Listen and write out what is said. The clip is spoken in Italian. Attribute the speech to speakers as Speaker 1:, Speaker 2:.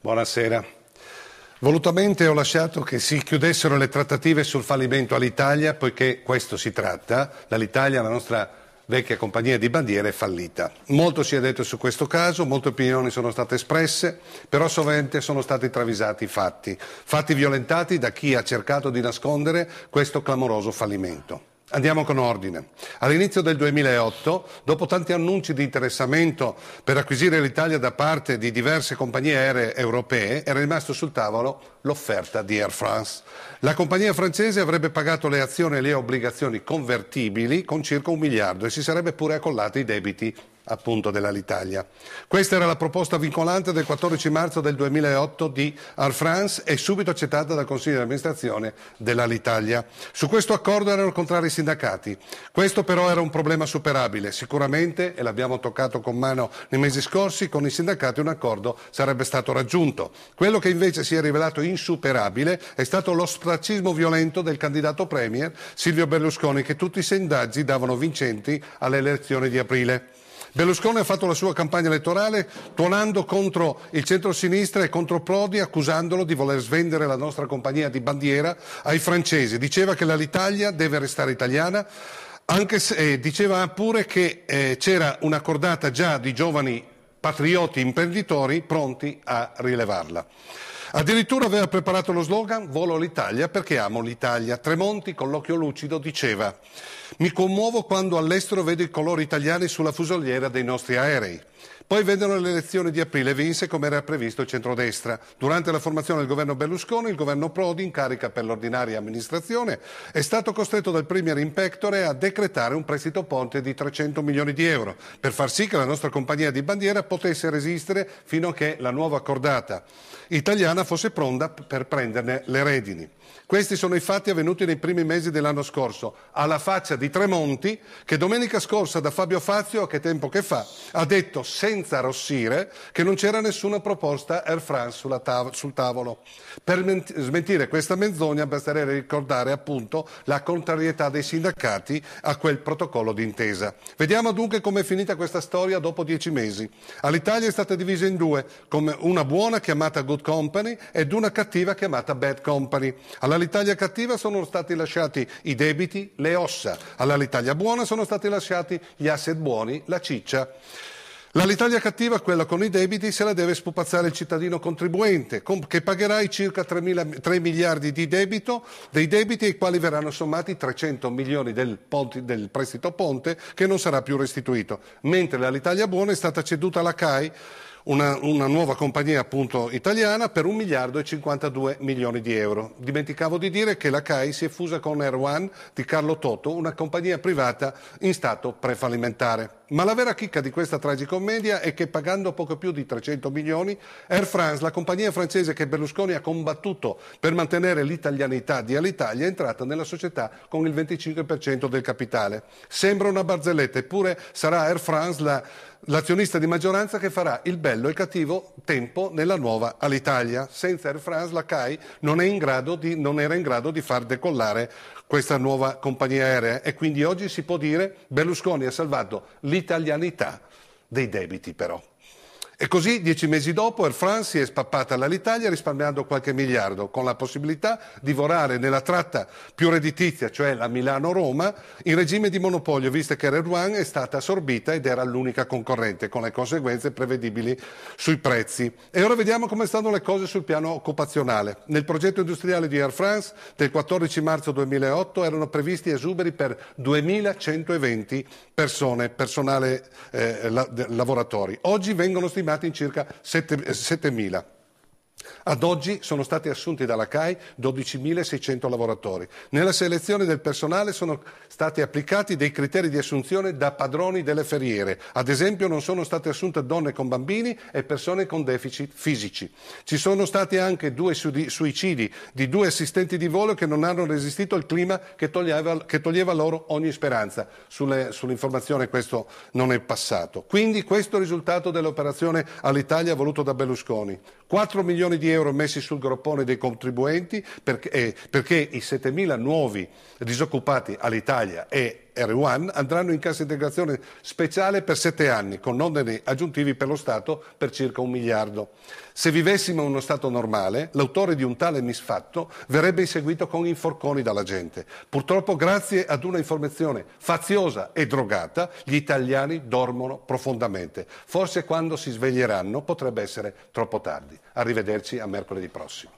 Speaker 1: Buonasera. Volutamente ho lasciato che si chiudessero le trattative sul fallimento all'Italia, poiché questo si tratta. L'Alitalia, la nostra vecchia compagnia di bandiera, è fallita. Molto si è detto su questo caso, molte opinioni sono state espresse, però sovente sono stati travisati fatti violentati da chi ha cercato di nascondere questo clamoroso fallimento. Andiamo con ordine. All'inizio del 2008, dopo tanti annunci di interessamento per acquisire l'Italia da parte di diverse compagnie aeree europee, era rimasto sul tavolo l'offerta di Air France. La compagnia francese avrebbe pagato le azioni e le obbligazioni convertibili con circa 1 miliardo e si sarebbe pure accollata i debiti appunto dell'Alitalia. Questa era la proposta vincolante del 14 marzo del 2008 di Air France e subito accettata dal Consiglio di amministrazione dell'Alitalia. Su questo accordo erano contrari i sindacati. Questo però era un problema superabile. Sicuramente, e l'abbiamo toccato con mano nei mesi scorsi, con i sindacati un accordo sarebbe stato raggiunto. Quello che invece si è rivelato insuperabile è stato l'ostracismo violento del candidato premier Silvio Berlusconi, che tutti i sondaggi davano vincenti alle elezioni di aprile. Berlusconi ha fatto la sua campagna elettorale tuonando contro il centro-sinistra e contro Prodi, accusandolo di voler svendere la nostra compagnia di bandiera ai francesi. Diceva che l'Alitalia deve restare italiana, anche se diceva pure che c'era una cordata già di giovani patrioti imprenditori pronti a rilevarla. Addirittura aveva preparato lo slogan "Volo l'Italia perché amo l'Italia". Tremonti, con l'occhio lucido, diceva: "Mi commuovo quando all'estero vedo i colori italiani sulla fusoliera dei nostri aerei". Poi vennero le elezioni di aprile e vinse, come era previsto, il centrodestra. Durante la formazione del governo Berlusconi, il governo Prodi, in carica per l'ordinaria amministrazione, è stato costretto dal premier in pectore a decretare un prestito ponte di 300 milioni di euro per far sì che la nostra compagnia di bandiera potesse resistere fino a che la nuova cordata italiana fosse pronta per prenderne le redini. Questi sono i fatti avvenuti nei primi mesi dell'anno scorso, alla faccia di Tremonti, che domenica scorsa da Fabio Fazio, che tempo che fa, ha detto senza arrossire che non c'era nessuna proposta Air France sul tavolo. Per smentire questa menzogna basterebbe ricordare appunto la contrarietà dei sindacati a quel protocollo d'intesa. Vediamo dunque com'è finita questa storia dopo 10 mesi. All'Italia è stata divisa in due, come una buona chiamata Good Company ed una cattiva chiamata Bad Company. All'Italia cattiva sono stati lasciati i debiti, le ossa. All'Italia buona sono stati lasciati gli asset buoni, la ciccia. L'Alitalia cattiva, quella con i debiti, se la deve spupazzare il cittadino contribuente, che pagherà i circa 3 miliardi di debito, dei debiti ai quali verranno sommati 300 milioni del prestito ponte che non sarà più restituito, mentre l'Alitalia buona è stata ceduta alla CAI, una nuova compagnia appunto italiana, per 1 miliardo e 52 milioni di euro. Dimenticavo di dire che la CAI si è fusa con Air One di Carlo Toto, una compagnia privata in stato prefallimentare. Ma la vera chicca di questa tragicommedia è che, pagando poco più di 300 milioni, Air France, la compagnia francese che Berlusconi ha combattuto per mantenere l'italianità di Alitalia, è entrata nella società con il 25% del capitale. Sembra una barzelletta, eppure sarà Air France l'azionista di maggioranza che farà il bello e il cattivo tempo nella nuova Alitalia. Senza Air France la CAI non era in grado di far decollare questa nuova compagnia aerea e quindi oggi si può dire Berlusconi ha salvato l'italianità dei debiti però. E così 10 mesi dopo Air France si è spappata all'Alitalia risparmiando qualche miliardo, con la possibilità di volare nella tratta più redditizia, cioè la Milano-Roma, in regime di monopolio, visto che Air One è stata assorbita ed era l'unica concorrente, con le conseguenze prevedibili sui prezzi. E ora vediamo come stanno le cose sul piano occupazionale. Nel progetto industriale di Air France del 14 marzo 2008 erano previsti esuberi per 2120 personale lavoratori. Oggi vengono stimati in circa 7.000. Ad oggi sono stati assunti dalla CAI 12.600 lavoratori. Nella selezione del personale sono stati applicati dei criteri di assunzione da padroni delle ferriere. Ad esempio non sono state assunte donne con bambini e persone con deficit fisici. Ci sono stati anche 2 suicidi di 2 assistenti di volo che non hanno resistito al clima che toglieva loro ogni speranza. Sull'informazione questo non è passato. Quindi questo è il risultato dell'operazione all'Italia voluto da Berlusconi. 4 milioni di euro messi sul groppone dei contribuenti perché i 7.000 nuovi disoccupati all'Italia e R1 andranno in cassa integrazione speciale per 7 anni, con oneri aggiuntivi per lo Stato per circa 1 miliardo. Se vivessimo in uno Stato normale, l'autore di un tale misfatto verrebbe inseguito con inforconi dalla gente. Purtroppo, grazie ad una informazione faziosa e drogata, gli italiani dormono profondamente. Forse quando si sveglieranno potrebbe essere troppo tardi. Arrivederci a mercoledì prossimo.